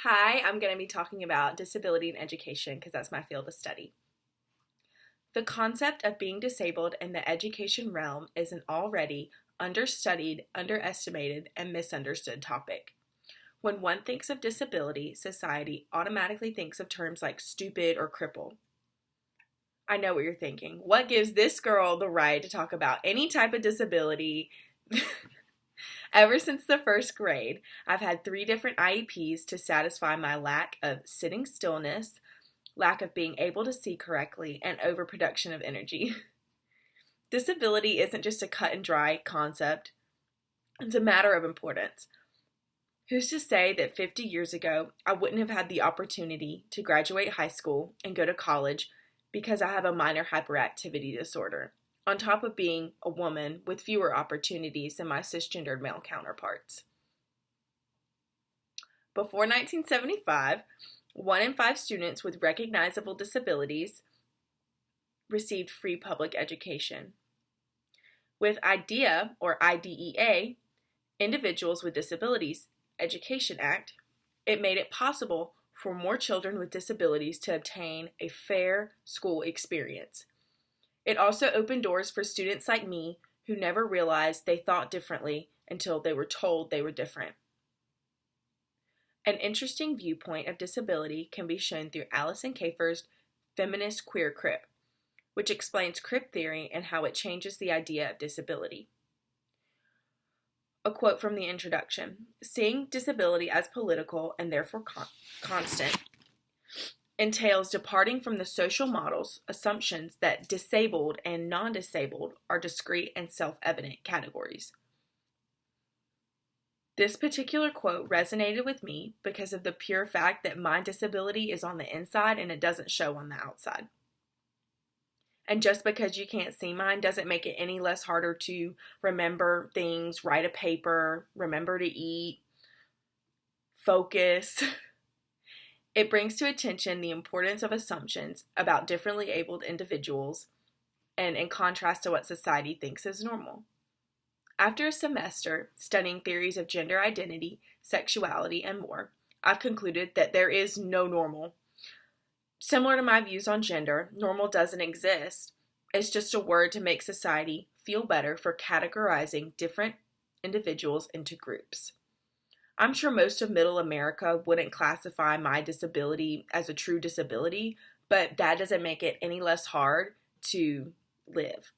Hi, I'm going to be talking about disability in education because that's my field of study. The concept of being disabled in the education realm is an already understudied, underestimated, and misunderstood topic. When one thinks of disability, society automatically thinks of terms like stupid or cripple. I know what you're thinking. What gives this girl the right to talk about any type of disability? Ever since the first grade, I've had 3 different IEPs to satisfy my lack of sitting stillness, lack of being able to see correctly, and overproduction of energy. Disability isn't just a cut and dry concept, it's a matter of importance. Who's to say that 50 years ago I wouldn't have had the opportunity to graduate high school and go to college because I have a minor hyperactivity disorder, on top of being a woman with fewer opportunities than my cisgendered male counterparts? Before 1975, 1 in 5 students with recognizable disabilities received free public education. With IDEA, or IDEA, Individuals with Disabilities Education Act, it made it possible for more children with disabilities to obtain a fair school experience. It also opened doors for students like me who never realized they thought differently until they were told they were different. An interesting viewpoint of disability can be shown through Alison Kafer's feminist queer crip, which explains crip theory and how it changes the idea of disability. A quote from the introduction: "Seeing disability as political and therefore constant entails departing from the social models, assumptions that disabled and non-disabled are discrete and self-evident categories." This particular quote resonated with me because of the pure fact that my disability is on the inside and it doesn't show on the outside. And just because you can't see mine doesn't make it any less harder to remember things, write a paper, remember to eat, focus. It brings to attention the importance of assumptions about differently abled individuals and in contrast to what society thinks is normal. After a semester studying theories of gender identity, sexuality, and more, I've concluded that there is no normal. Similar to my views on gender, normal doesn't exist. It's just a word to make society feel better for categorizing different individuals into groups. I'm sure most of Middle America wouldn't classify my disability as a true disability, but that doesn't make it any less hard to live.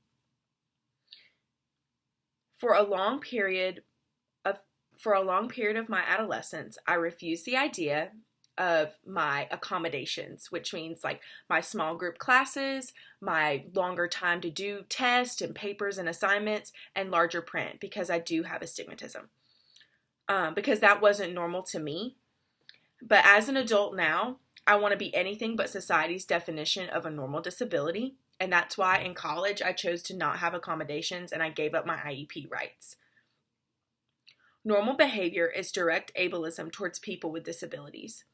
For a long period of my adolescence, I refused the idea of my accommodations, which means like my small group classes, my longer time to do tests and papers and assignments, and larger print, because I do have astigmatism. Because that wasn't normal to me. But as an adult now, I want to be anything but society's definition of a normal disability. And that's why in college I chose to not have accommodations and I gave up my IEP rights. Normal behavior is direct ableism towards people with disabilities.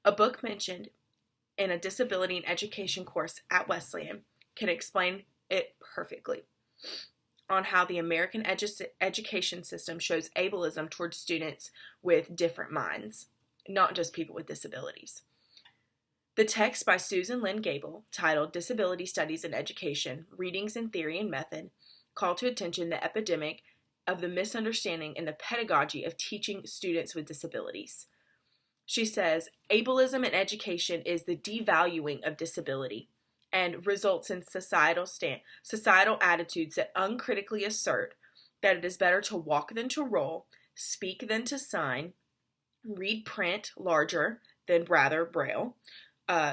A book mentioned in a disability and education course at Wesleyan can explain it perfectly on how the American education system shows ableism towards students with different minds, not just people with disabilities. The text by Susan Lynn Gable, titled "Disability Studies in Education, Readings in Theory and Method," called to attention the epidemic of the misunderstanding in the pedagogy of teaching students with disabilities. She says, "Ableism in education is the devaluing of disability and results in societal attitudes that uncritically assert that it is better to walk than to roll, speak than to sign, read print larger than rather braille,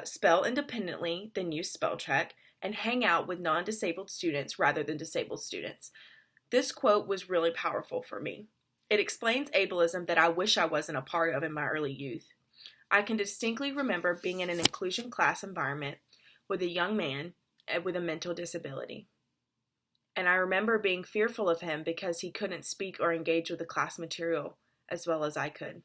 spell independently than use spell check, and hang out with non-disabled students rather than disabled students." This quote was really powerful for me. It explains ableism that I wish I wasn't a part of in my early youth. I can distinctly remember being in an inclusion class environment with a young man with a mental disability. And I remember being fearful of him because he couldn't speak or engage with the class material as well as I could.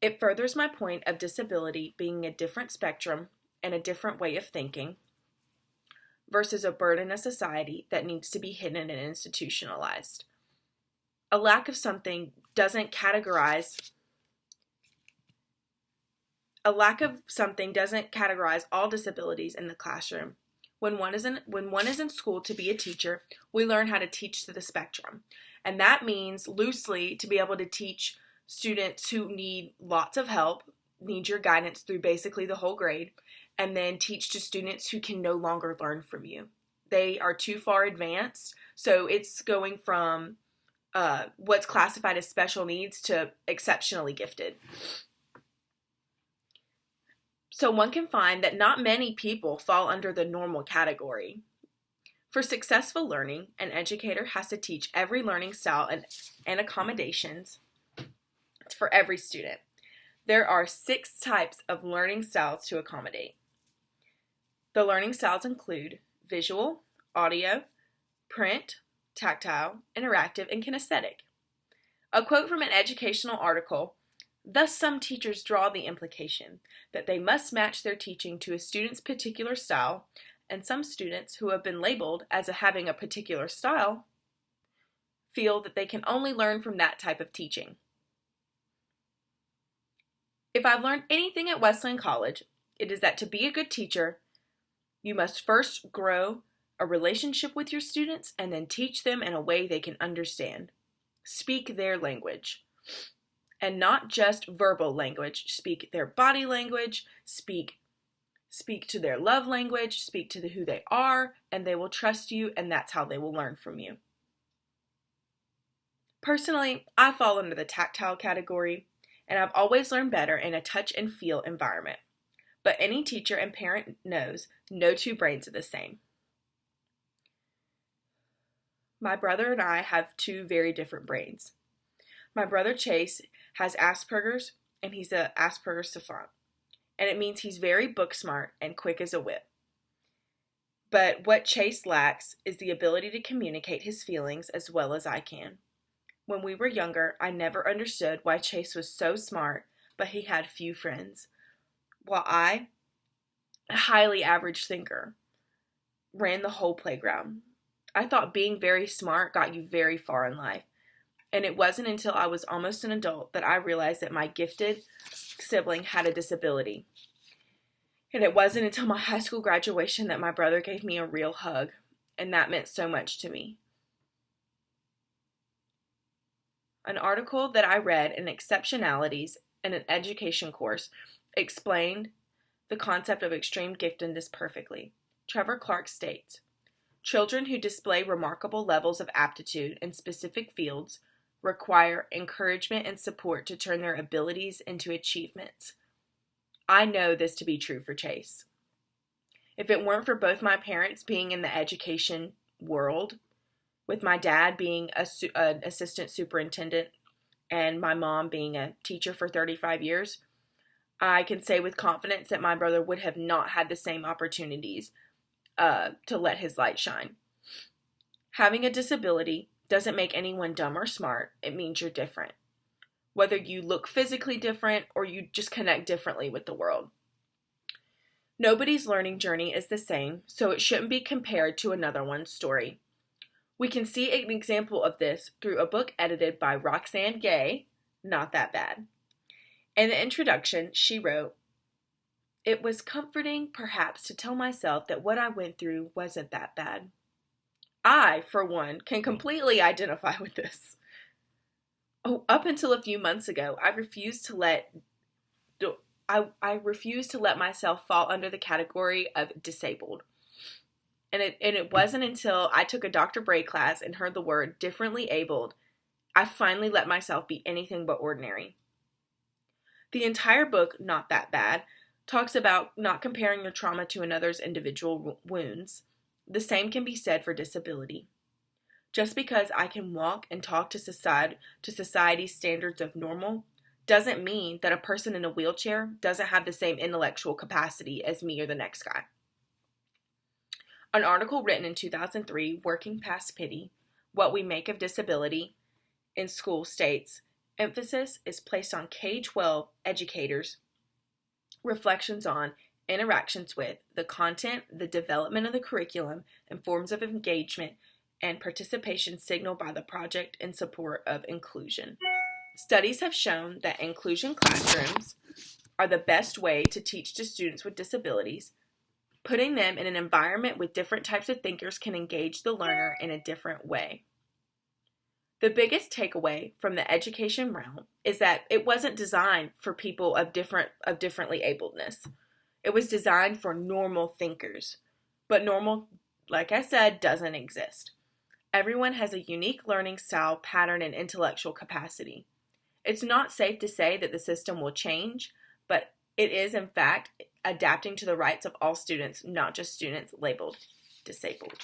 It furthers my point of disability being a different spectrum and a different way of thinking versus a burden of society that needs to be hidden and institutionalized. A lack of something doesn't categorize A lack of something doesn't categorize all disabilities in the classroom. When one is in school to be a teacher, we learn how to teach to the spectrum. And that means loosely to be able to teach students who need lots of help, need your guidance through basically the whole grade, and then teach to students who can no longer learn from you. They are too far advanced, so it's going from what's classified as special needs to exceptionally gifted. So one can find that not many people fall under the normal category. For successful learning, an educator has to teach every learning style and accommodations for every student. There are 6 types of learning styles to accommodate. The learning styles include visual, audio, print, tactile, interactive, and kinesthetic. A quote from an educational article: "Thus some teachers draw the implication that they must match their teaching to a student's particular style, and some students who have been labeled as having a particular style feel that they can only learn from that type of teaching." If I've learned anything at Wesleyan College, it is that to be a good teacher, you must first grow a relationship with your students and then teach them in a way they can understand. Speak their language. And not just verbal language. Speak their body language, speak to their love language, speak to who they are, and they will trust you, and that's how they will learn from you. Personally, I fall under the tactile category, and I've always learned better in a touch and feel environment. But any teacher and parent knows no 2 brains are the same. My brother and I have 2 very different brains. My brother Chase has Asperger's, and he's an Asperger's savant. And it means he's very book smart and quick as a whip. But what Chase lacks is the ability to communicate his feelings as well as I can. When we were younger, I never understood why Chase was so smart, but he had few friends, while I, a highly average thinker, ran the whole playground. I thought being very smart got you very far in life. And it wasn't until I was almost an adult that I realized that my gifted sibling had a disability. And it wasn't until my high school graduation that my brother gave me a real hug, and that meant so much to me. An article that I read in Exceptionalities in an education course explained the concept of extreme giftedness perfectly. Trevor Clark states, "Children who display remarkable levels of aptitude in specific fields require encouragement and support to turn their abilities into achievements." I know this to be true for Chase. If it weren't for both my parents being in the education world, with my dad being an assistant superintendent and my mom being a teacher for 35 years, I can say with confidence that my brother would have not had the same opportunities to let his light shine. Having a disability doesn't make anyone dumb or smart. It means you're different. Whether you look physically different or you just connect differently with the world. Nobody's learning journey is the same, so it shouldn't be compared to another one's story. We can see an example of this through a book edited by Roxane Gay, Not That Bad. In the introduction, she wrote, "It was comforting, perhaps, to tell myself that what I went through wasn't that bad." I, for one, can completely identify with this. Up until a few months ago, I refused to let myself fall under the category of disabled. And it wasn't until I took a Dr. Bray class and heard the word differently abled, I finally let myself be anything but ordinary. The entire book, Not That Bad, talks about not comparing your trauma to another's individual wounds. The same can be said for disability. Just because I can walk and talk to society's standards of normal doesn't mean that a person in a wheelchair doesn't have the same intellectual capacity as me or the next guy. An article written in 2003, Working Past Pity, What We Make of Disability in School states, emphasis is placed on K-12 educators' reflections on interactions with the content, the development of the curriculum, and forms of engagement and participation signaled by the project in support of inclusion. Studies have shown that inclusion classrooms are the best way to teach to students with disabilities. Putting them in an environment with different types of thinkers can engage the learner in a different way. The biggest takeaway from the education realm is that it wasn't designed for people of differently abledness. It was designed for normal thinkers. But normal, like I said, doesn't exist. Everyone has a unique learning style, pattern, and intellectual capacity. It's not safe to say that the system will change, but it is, in fact, adapting to the rights of all students, not just students labeled disabled.